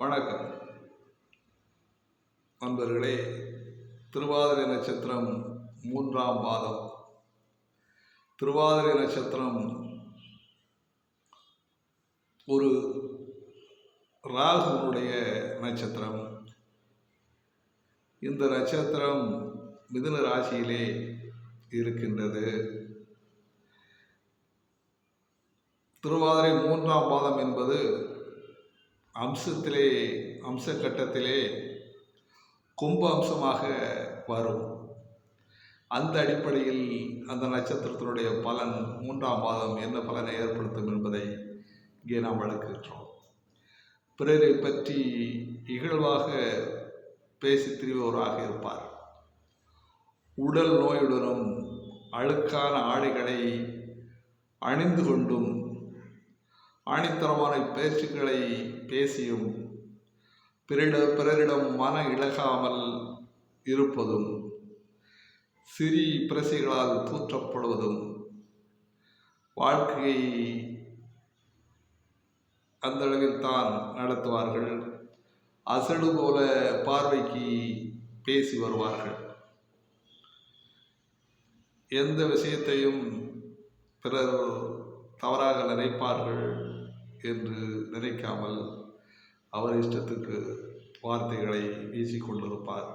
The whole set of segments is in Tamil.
வணக்கம் நண்பர்களே. திருவாதிரை நட்சத்திரம் 3ஆம் பாதம். திருவாதிரை நட்சத்திரம் ஒரு ராகுனுடைய நட்சத்திரம். இந்த நட்சத்திரம் மிதுன ராசியிலே இருக்கின்றது. திருவாதிரை 3ஆம் பாதம் என்பது அம்ச கட்டத்திலே கும்ப அம்சமாக வரும். அந்த அடிப்படையில் அந்த நட்சத்திரத்தினுடைய பலன் 3ஆம் பாதம் என்ன பலனை ஏற்படுத்தும் என்பதை இங்கே நாம் விளக்குகின்றோம். பிறரை பற்றி இகழ்வாக பேசி திரிபவராக இருப்பார். உடல் நோயுடனும் அழுக்கான ஆடைகளை அணிந்து கொண்டும் ஆணித்தரமான பேச்சுக்களை பேசியும் பிறரிடம் மன இழகாமல் இருப்பதும் சிறி பிரசைகளால் தூற்றப்படுவதும் வாழ்க்கையை அந்த அளவில் தான் நடத்துவார்கள். அசடு போல பார்வைக்கு பேசி வருவார்கள். எந்த விஷயத்தையும் பிறர் தவறாக நினைப்பார்கள் என்று நினைக்காமல் அவர் இஷ்டத்துக்கு வார்த்தைகளை வீசிக்கொண்டிருப்பார்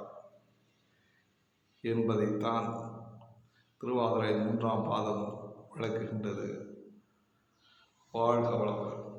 என்பதைத்தான் திருவாதிரை 3ஆம் பாதம் விளக்குகின்றது. வாழ்க வளமுடன்.